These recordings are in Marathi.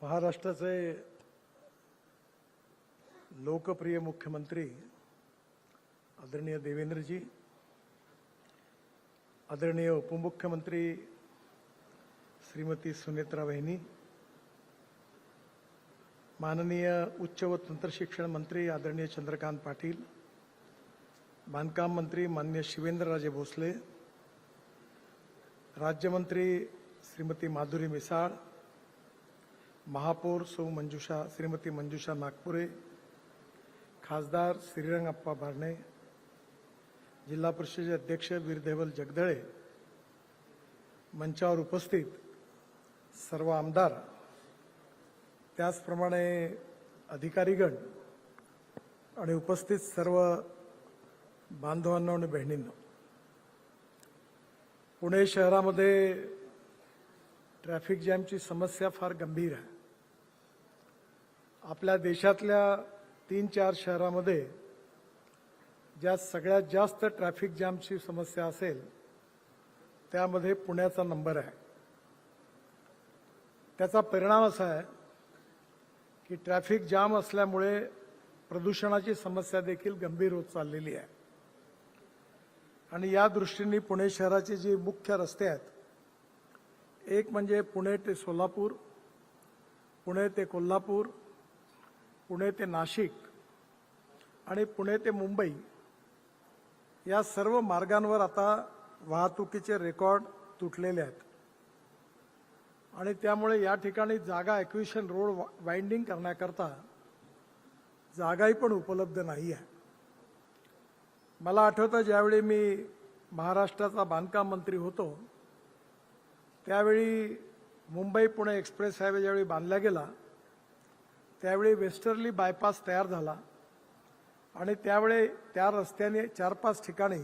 महाराष्ट्राचे लोकप्रिय मुख्यमंत्री आदरणीय देवेंद्रजी, आदरणीय उपमुख्यमंत्री श्रीमती सुनेत्रा वहिनी, माननीय उच्च व तंत्र शिक्षण मंत्री आदरणीय चंद्रकांत पाटील, बांधकाम मंत्री माननीय शिवेंद्रराजे भोसले, राज्यमंत्री श्रीमती माधुरी मिसाळ, महापौर श्रीमती मंजुषा नागपुरे, खासदार श्रीरंगप्पा बारणे, जिल्हा परिषदेचे अध्यक्ष वीरदेवल जगदळे, मंचावर उपस्थित सर्व आमदार, त्याचप्रमाणे अधिकारीगण आणि उपस्थित सर्व बांधवांनो आणि बहिणींनो, पुणे शहरामध्ये ट्रॅफिक जॅमची समस्या फार गंभीर आहे. आपल्या देशातल्या 3-4 शहरांमध्ये ज्या सगळ्यात जास्त ट्रॅफिक जॅमची समस्या असेल त्यामध्ये पुण्याचा नंबर आहे. त्याचा परिणाम असा आहे की ट्रॅफिक जाम असल्यामुळे प्रदूषणाची समस्या देखील गंभीर होत चाललेली आहे. आणि या दृष्टीने पुणे शहराचे जे मुख्य रस्ते आहेत, एक म्हणजे पुणे ते सोलापूर, पुणे ते कोल्हापूर, पुणे ते नाशिक आणि पुणे ते मुंबई, या सर्व मार्गांवर आता वाहतुकीचे रेकॉर्ड तुटलेले आहेत. आणि त्यामुळे या ठिकाणी जागा ॲक्विशन रोड वाइंडिंग करण्याकरता जागाही पण उपलब्ध नाही आहे. मला आठवतं ज्यावेळी मी महाराष्ट्राचा बांधकाम मंत्री होतो त्यावेळी मुंबई पुणे एक्सप्रेस हायवे ज्यावेळी बांधला गेला त्यावेळी वेस्टर्ली बायपास तयार झाला आणि त्यावेळी त्या रस्त्याने 4-5 ठिकाणी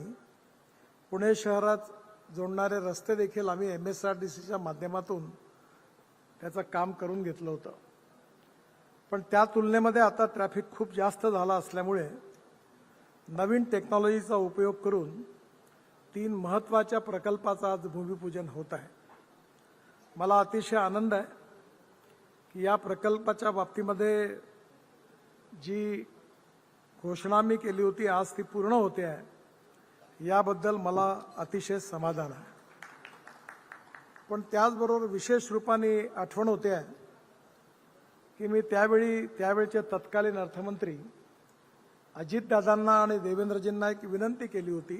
पुणे शहरात जोडणारे रस्ते देखील आम्ही MSRDCच्या माध्यमातून त्याचं काम करून घेतलं होतं. पण त्या तुलनेमध्ये आता ट्रॅफिक खूप जास्त झाला असल्यामुळे नवीन टेक्नॉलॉजीचा उपयोग करून 3 महत्त्वाच्या प्रकल्पाचं आज भूमिपूजन होत आहे. मला अतिशय आनंद आहे की या प्रकल्पाच्या बाबतीमध्ये जी घोषणा मी केली होती आज ती पूर्ण होते आहे, याबद्दल मला अतिशय समाधान आहे. पण त्याचबरोबर विशेष रूपाने आठवण होते आहे की मी त्यावेळचे तत्कालीन अर्थमंत्री अजितदादांना आणि देवेंद्रजींना एक विनंती केली होती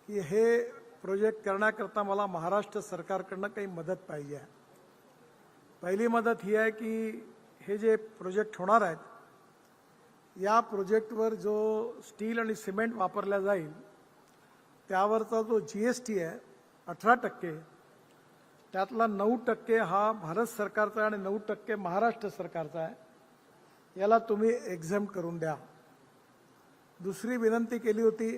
की हे प्रोजेक्ट करण्याकरता मला महाराष्ट्र सरकारकडनं काही मदत पाहिजे आहे. पहिली मदत ही आहे की हे जे प्रोजेक्ट होणार आहेत या प्रोजेक्टवर जो स्टील आणि सिमेंट वापरला जाईल त्यावरचा जो GST आहे 18%, त्यातला 9% हा भारत सरकारचा आणि 9% महाराष्ट्र सरकारचा आहे. याला तुम्ही एक्झेम्प्ट करून द्या. दुसरी विनंती केली होती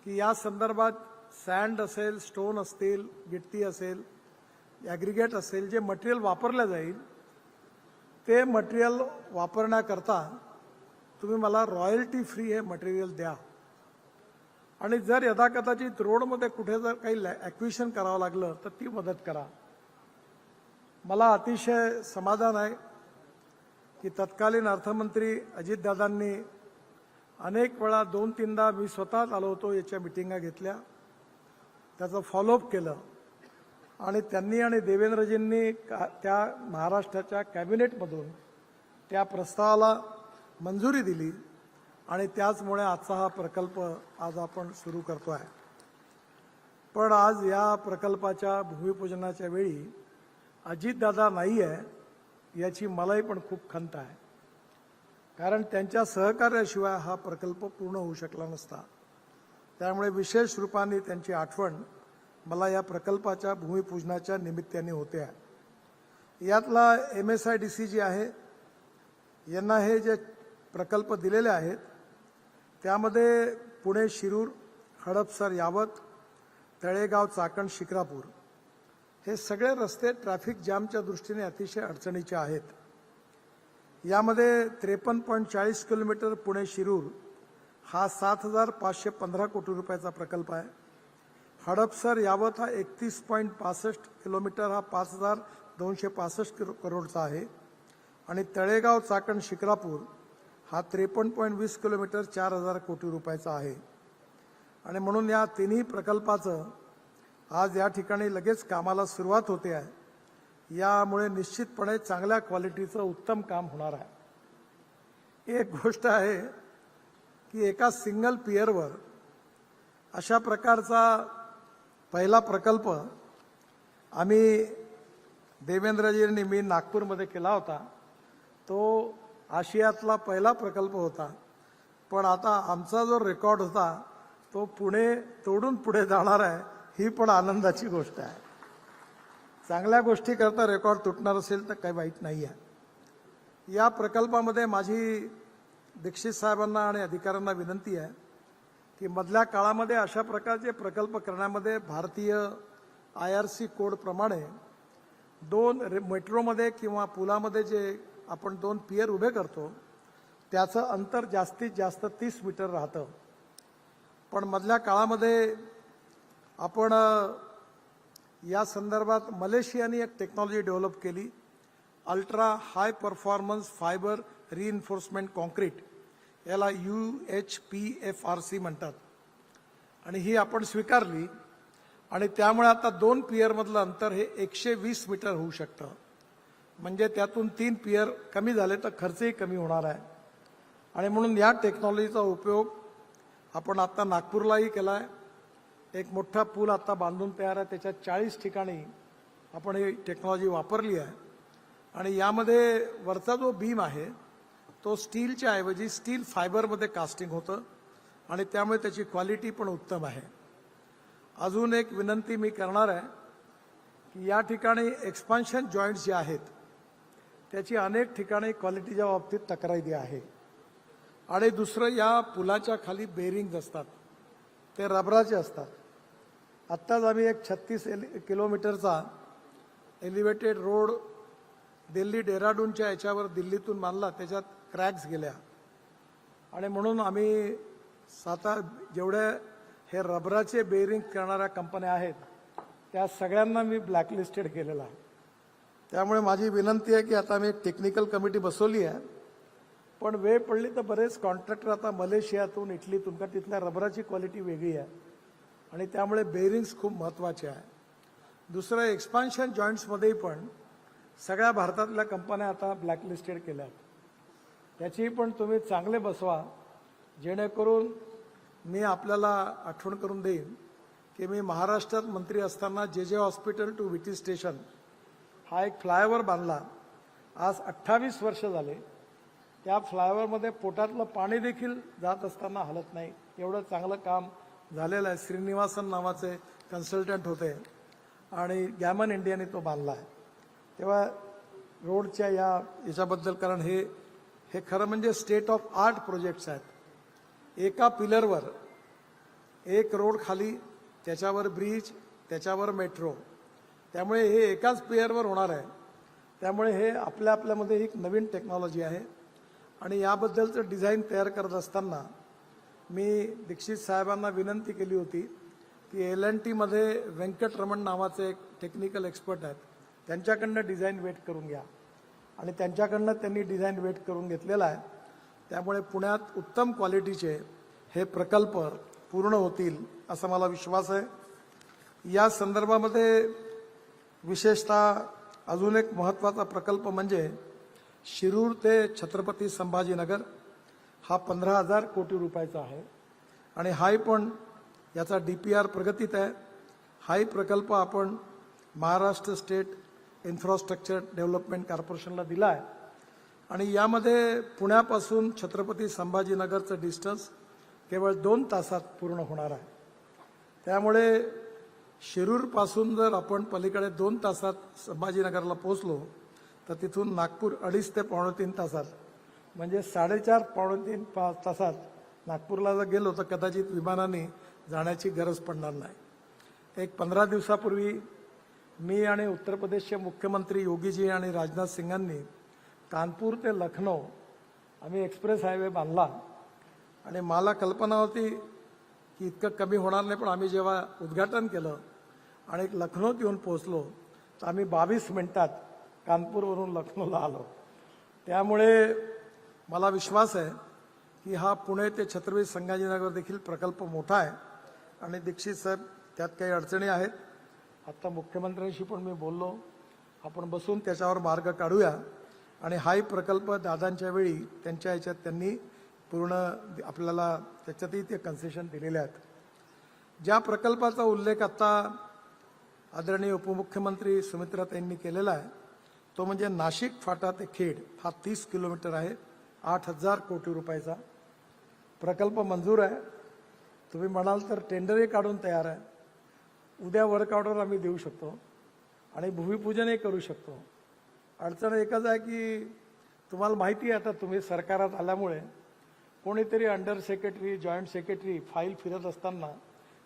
की या संदर्भात सँड असेल, स्टोन असतील, गिट्टी असेल, ॲग्रिगेट असेल, जे मटेरियल वापरलं जाईल ते मटेरियल वापरण्याकरता तुम्ही मला रॉयल्टी फ्री हे मटेरियल द्या. आणि जर यदाकदाचित रोडमध्ये कुठे जर काही ॲक्विशन करावं लागलं तर ती मदत करा. मला अतिशय समाधान आहे की तत्कालीन अर्थमंत्री अजितदादांनी अनेक वेळा 2-3दा मी स्वतःच आलो होतो, याच्या मिटिंगा घेतल्या, त्याचं फॉलोअप केलं आणि त्यांनी आणि देवेंद्रजींनी त्या महाराष्ट्राच्या कॅबिनेटमधून त्या प्रस्तावाला मंजुरी दिली आणि त्याचमुळे आजचा हा प्रकल्प आज आपण सुरू करतो आहे. पण आज या प्रकल्पाच्या भूमिपूजनाच्या वेळी अजितदादा नाही आहे याची मलाही पण खूप खंत आहे, कारण त्यांच्या सहकार्याशिवाय हा प्रकल्प पूर्ण होऊ शकला नसता. त्यामुळे विशेष रूपाने त्यांची आठवण मला या प्रकल्पाच्या भूमिपूजनाच्या निमित्ताने होते आहे. यातला MSIDC जी आहे यांना हे जे प्रकल्प दिलेले आहेत त्यामध्ये पुणे शिरूर, हडपसर यावत, तळेगाव चाकण शिक्रापूर हे सगळे रस्ते ट्रॅफिक जॅमच्या दृष्टीने अतिशय अडचणीचे आहेत. यामध्ये 53.40 किलोमीटर पुणे शिरूर हा 7,515 कोटी रुपयाचा प्रकल्प आहे. हडपसर यावत हा 31.65 किलोमीटर हा 5,265 करोडचा आहे आणि तळेगाव चाकण शिक्रापूर हा 53.20 किलोमीटर 4,000 कोटी रुपयाचा आहे. आणि म्हणून या तिन्ही प्रकल्पाचं आज या ठिकाणी लगेच कामाला सुरुवात होते आहे. यामुळे निश्चितपणे चांगल्या क्वालिटीचं उत्तम काम होणार आहे. एक गोष्ट आहे की एका सिंगल पियरवर अशा प्रकारचा पहिला प्रकल्प आम्ही देवेंद्रजींनी मी नागपूरमध्ये केला होता. तो आशियातला पहिला प्रकल्प होता. पण आता आमचा जो रेकॉर्ड होता तो पुणे तोडून पुढे जाणार आहे, ही पण आनंदाची गोष्ट आहे. चांगल्या गोष्टी करता रेकॉर्ड तुटणार असेल तर काही वाईट नाही आहे. या प्रकल्पामध्ये माझी दीक्षित साहेबांना आणि अधिकाऱ्यांना विनंती आहे की मधल्या काळामध्ये अशा प्रकारचे प्रकल्प करण्यामध्ये भारतीय IRC कोडप्रमाणे मेट्रोमध्ये किंवा पुलामध्ये जे आपण 2 पियर उभे करतो त्याचं अंतर जास्तीत जास्त 30 मीटर राहतं. पण मधल्या काळामध्ये आपण या संदर्भात मलेशियानी एक टेक्नॉलॉजी डेव्हलप केली, ultra high performance fibre reinforcement concrete, याला UHPFRC म्हणतात. आणि ही आपण स्वीकारली आणि त्यामुळे आता 2 पियरमधलं अंतर हे 120 मीटर होऊ शकतं. म्हणजे त्यातून 3 पियर कमी झाले तर खर्चही कमी होणार आहे. आणि म्हणून या टेक्नॉलॉजीचा उपयोग आपण आता नागपूरलाही केला आहे. एक मोठा पूल आता बांधून तयार आहे, त्याच्यात 40 ठिकाणी आपण ही टेक्नॉलॉजी वापरली आहे. आणि यामध्ये वरचा जो बीम आहे तो स्टीलच्या ऐवजी स्टील फायबरमध्ये कास्टिंग होतं आणि त्यामुळे त्याची क्वालिटी पण उत्तम आहे. अजून एक विनंती मी करणार आहे की या ठिकाणी एक्सपान्शन जॉईंट्स जे आहेत त्याची अनेक ठिकाणी क्वालिटीच्या बाबतीत तक्रारी आहे. आणि दुसरं, या पुलाच्या खाली बेरिंग्ज असतात ते रबराचे असतात. आत्ताच आम्ही एक 36 किलोमीटरचा एलिव्हेटेड रोड दिल्ली डेहराडूनच्या याच्यावर दिल्लीतून बांधला, त्याच्यात क्रॅक्स गेल्या. आणि म्हणून आम्ही जेवढे हे रबराचे बेरिंग करणाऱ्या कंपन्या आहेत त्या सगळ्यांना मी ब्लॅकलिस्टेड केलेला आहे. त्यामुळे माझी विनंती आहे की आता मी एक टेक्निकल कमिटी बसवली आहे, पण वेळ पडली तर बरेच कॉन्ट्रॅक्टर आता मलेशियातून इटलीतून, का तिथल्या रबराची क्वालिटी वेगळी आहे आणि त्यामुळे बेरिंग्स खूप महत्त्वाचे आहे. दुसरं, एक्सपान्शन जॉईंट्समध्येही पण सगळ्या भारतातल्या कंपन्या आता ब्लॅकलिस्टेड केल्या आहेत. त्याचीही पण तुम्ही चांगले बसवा, जेणेकरून मी आपल्याला आठवण करून देईन की मी महाराष्ट्रात मंत्री असताना JJ हॉस्पिटल टू विटी स्टेशन हा एक फ्लायओव्हर बांधला. आज 28 वर्ष झाले. त्या फ्लायओव्हरमध्ये पोटातलं पाणी देखील जात असताना हलत नाही, एवढं चांगलं काम झालेलं आहे. श्रीनिवासन नावाचे कन्सल्टंट होते आणि गॅमन इंडियाने तो बांधला आहे. तेव्हा रोडच्या याच्याबद्दल, कारण हे खरं म्हणजे स्टेट ऑफ आर्ट प्रोजेक्ट्स आहेत. एका पिलरवर एक रोड खाली, त्याच्यावर ब्रिज, त्याच्यावर मेट्रो, त्यामुळे हे एकाच पियरवर होणार आहे. त्यामुळे हे आपल्यामध्ये एक नवीन टेक्नॉलॉजी आहे. आणि याबद्दलचं डिझाईन तयार करत असताना मी दीक्षित साहेबांना विनंती केली होती की L&Tमध्ये व्यंकटरमण नावाचे एक टेक्निकल एक्सपर्ट आहेत, त्यांच्याकडनं डिझाईन वेट करून घ्या. आणि त्यांच्याकडनं त्यांनी डिझाईन वेट करून घेतलेला आहे. त्यामुळे पुण्यात उत्तम क्वालिटीचे हे प्रकल्प पूर्ण होतील असा मला विश्वास आहे. या संदर्भामध्ये विशेषतः अजून एक महत्त्वाचा प्रकल्प म्हणजे शिरूर ते छत्रपती संभाजीनगर हा 15,000 कोटी रुपयाचा आहे. आणि हाही पण याचा DPR प्रगतीत आहे. हाही प्रकल्प आपण महाराष्ट्र स्टेट इन्फ्रास्ट्रक्चर डेव्हलपमेंट कॉर्पोरेशनला दिला आहे. आणि यामध्ये पुण्यापासून छत्रपती संभाजीनगरचं डिस्टन्स केवळ 2 तासात पूर्ण होणार आहे. त्यामुळे शिरूरपासून जर आपण पलीकडे 2 तासात संभाजीनगरला पोहोचलो तर तिथून नागपूर 2.5 ते 3.5 तासात, म्हणजे 4.5 पावणे 3 तासात नागपूरला जर गेलो तर कदाचित विमानाने जाण्याची गरज पडणार नाही. एक 15 दिवसापूर्वी मी आणि उत्तर प्रदेशचे मुख्यमंत्री योगीजी आणि राजनाथ सिंगांनी कानपूर ते लखनौ आम्ही एक्सप्रेस हायवे बांधला. आणि मला कल्पना होती की इतकं कमी होणार नाही, पण आम्ही जेव्हा उद्घाटन केलं आणि लखनौत येऊन पोहोचलो तर आम्ही 22 मिनिटात कानपूरवरून लखनौला आलो. त्यामुळे मला विश्वास आहे की हा पुणे ते छत्रपती संभाजीनगर देखील प्रकल्प मोठा आहे आणि दीक्षित साहेब त्यात काही अडचणी आहेत. आता मुख्यमंत्र्यांशी पण मी बोललो, आपण बसून त्याच्यावर मार्ग काढूया आणि हाही प्रकल्प दादांच्या वेळी त्यांच्या ह्याच्यात त्यांनी पूर्ण आपल्याला त्याच्यातही ते कन्सेशन दिलेले आहेत. ज्या प्रकल्पाचा उल्लेख आता आदरणीय उपमुख्यमंत्री सुमित्राताईंनी केलेला आहे तो म्हणजे नाशिक फाटा ते खेड हा 30 किलोमीटर आहे. 8,000 कोटी रुपयाचा प्रकल्प मंजूर आहे. तुम्ही म्हणाल तर टेंडरही काढून तयार आहे. उद्या वर्क ऑर्डर आम्ही देऊ शकतो आणि भूमिपूजनही करू शकतो. अडचण एकच आहे की तुम्हाला माहिती आहे, आता तुम्ही सरकारात आल्यामुळे कोणीतरी under secretary joint secretary file फिरत असताना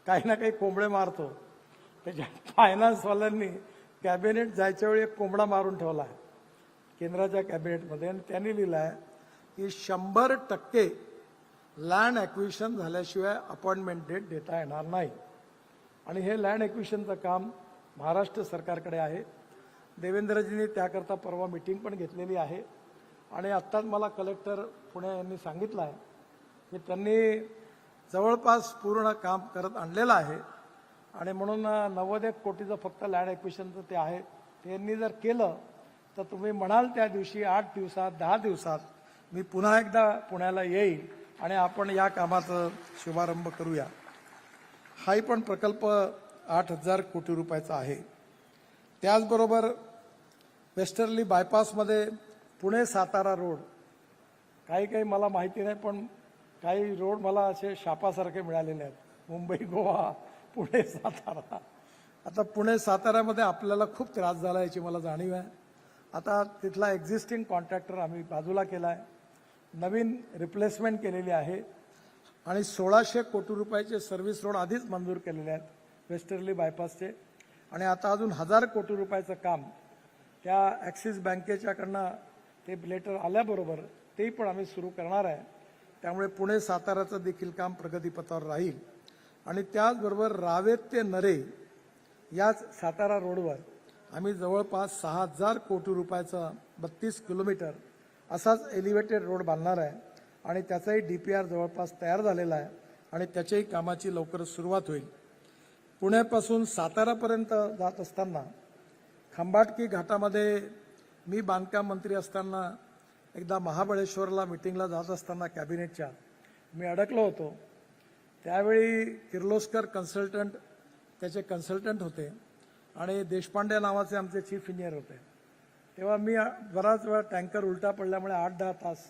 काही ना काही कोंबडे मारतो. त्याच्या फायनान्सवाल्यांनी कॅबिनेट जायच्या वेळी एक कोंबडा मारून ठेवला आहे केंद्राच्या कॅबिनेटमध्ये आणि त्यांनी लिहिलं आहे की 100% लँड ॲक्विजिशन झाल्याशिवाय अपॉइंटमेंट डेट देता येणार नाही. आणि हे लँड ॲक्विजिशनचं काम महाराष्ट्र सरकारकडे आहे. देवेंद्रजींनी त्याकरता परवा मीटिंग पण घेतलेली आहे आणि आत्ताच मला कलेक्टर पुणे यांनी सांगितलं आहे की त्यांनी जवळपास पूर्ण काम करत आणलेलं आहे आणि म्हणून 91 कोटीचं फक्त लँड ॲक्विजिशनचं ते आहे. त्यांनी जर केलं तर तुम्ही म्हणाल त्या दिवशी 8 दिवसात 10 दिवसात मी पुन्हा एकदा पुण्याला येईल आणि आपण या कामाचा शुभारंभ करूया. हाही पण प्रकल्प 8,000 कोटी रुपयाचा आहे. त्याचबरोबर वेस्टर्ली बायपासमध्ये पुणे सातारा रोड काही मला माहिती नाही, पण काही रोड मला असे शापासारखे मिळालेले आहेत. मुंबई गोवा पुणे सातारा. आता पुणे साताऱ्यामध्ये आपल्याला खूप त्रास झाला याची मला जाणीव आहे. आता तिथला एक्झिस्टिंग कॉन्ट्रॅक्टर आम्ही बाजूला केला आहे, नवीन रिप्लेसमेंट केलेली आहे आणि 1,600 कोटी रुपयाचे सर्व्हिस रोड आधीच मंजूर केलेले आहेत वेस्टर्ली बायपासचे आणि आता अजून 1,000 कोटी रुपयाचं काम त्या ॲक्सिस बँकेच्याकडनं ते लेटर आल्याबरोबर तेही पण आम्ही सुरू करणार आहे. त्यामुळे पुणे साताऱ्याचं देखील काम प्रगतीपथावर राहील. आणि त्याचबरोबर रावेत ते नरे याच सातारा रोडवर आम्ही जवळपास 6,000 कोटी रुपयाचा 32 किलोमीटर असाच एलिव्हेटेड रोड बांधणार आहे आणि त्याचाही DPR जवळपास तयार झालेला आहे आणि त्याच्याही कामाची लवकरच सुरुवात होईल. पुण्यापासून सातारापर्यंत जात असताना खंबाटकी घाटामध्ये मी बांधकाम मंत्री असताना एकदा महाबळेश्वरला मिटिंगला जात असताना कॅबिनेटच्या मी अडकलो होतो. त्यावेळी किर्लोस्कर कन्सल्टंट त्याचे कन्सल्टंट होते आणि देशपांडे नावाचे आमचे चीफ इंजिनियर होते. तेव्हा मी बराच वेळा टँकर उलटा पडल्यामुळे 8-10 तास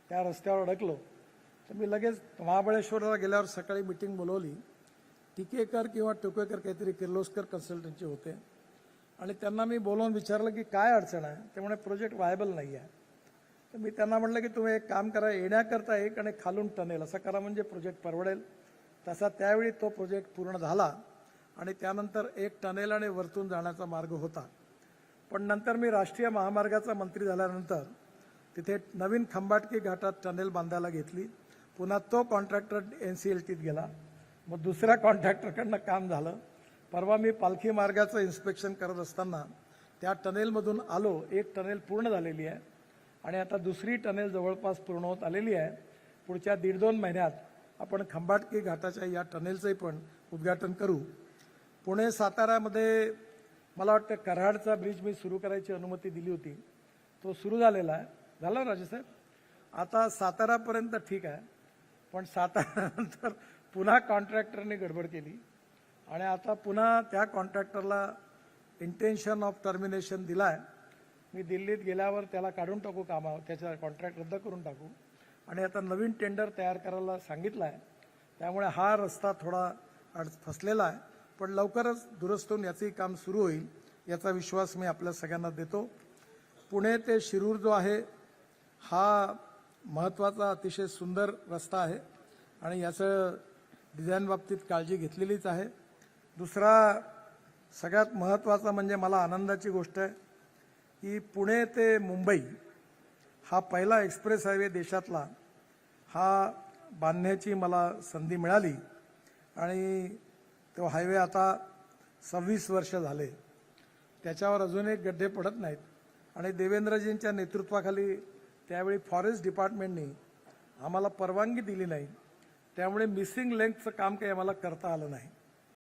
त्या रस्त्यावर अडकलो. तर मी लगेच महाबळेश्वरला गेल्यावर सकाळी मिटिंग बोलवली. टिकेकर किंवा टोकेकर काहीतरी किर्लोस्कर कन्सल्टंटचे होते आणि त्यांना मी बोलवून विचारलं की काय अडचण आहे. ते म्हणे प्रोजेक्ट व्हायबल नाही आहे. तर मी त्यांना म्हटलं की तुम्ही एक काम करा, येण्याकरता एक आणि खालून टनेल असं करा म्हणजे प्रोजेक्ट परवडेल. तसा त्यावेळी तो प्रोजेक्ट पूर्ण झाला आणि त्यानंतर एक टनेल आणि वरतून जाण्याचा मार्ग होता. पण नंतर मी राष्ट्रीय महामार्गाचा मंत्री झाल्यानंतर तिथे नवीन खंबाटकी घाटात टनेल बांधायला घेतली. पुन्हा तो कॉन्ट्रॅक्टर NCLTत गेला. मग दुसऱ्या कॉन्ट्रॅक्टरकडनं काम झालं. परवा मी पालखी मार्गाचं इन्स्पेक्शन करत असताना त्या टनेलमधून आलो. एक टनेल पूर्ण झालेली आहे आणि आता दुसरी टनेल जवळपास पूर्ण होत आलेली आहे. पुढच्या 1.5-2 महिन्यात आपण खंबाटकी घाटाच्या या टनेलचंही पण उद्घाटन करू. पुणे साताऱ्यामध्ये मला वाटतं कराडचा ब्रिज मी सुरू करायची अनुमती दिली होती, तो सुरू झालेला आहे. झाला राजेसाहेब. आता सातारापर्यंत ठीक आहे, पण साताऱ्यानंतर पुन्हा कॉन्ट्रॅक्टरने गडबड केली आणि आता पुन्हा त्या कॉन्ट्रॅक्टरला इंटेन्शन ऑफ टर्मिनेशन दिला आहे. मी दिल्लीत गेल्यावर त्याला काढून टाकू कामावर, त्याचा कॉन्ट्रॅक्ट रद्द करून टाकू आणि आता नवीन टेंडर तयार करायला सांगितलं आहे. त्यामुळे हा रस्ता थोडा फसलेला आहे, पण लवकरच दुरुस्त होऊन याचंही काम सुरू होईल याचा विश्वास मी आपल्या सगळ्यांना देतो. पुणे ते शिरूर जो आहे हा महत्त्वाचा अतिशय सुंदर रस्ता आहे आणि याचं डिझाईन बाबतीत काळजी घेतलेलीच आहे. दुसरा सगळ्यात महत्त्वाचा म्हणजे मला आनंदाची गोष्ट आहे की पुणे ते मुंबई हा पहिला एक्सप्रेस हायवे देशातला हा बांधण्याची मला संधी मिळाली आणि तो हायवे आता 26 वर्ष झाले, त्याच्यावर अजूनही गड्डे पडत नाहीत. आणि देवेंद्रजींच्या नेतृत्वाखाली त्यावेळी फॉरेस्ट डिपार्टमेंटनी आम्हाला परवानगी दिली नाही, त्यामुळे मिसिंग लेंथचं काम काही आम्हाला करता आलं नाही.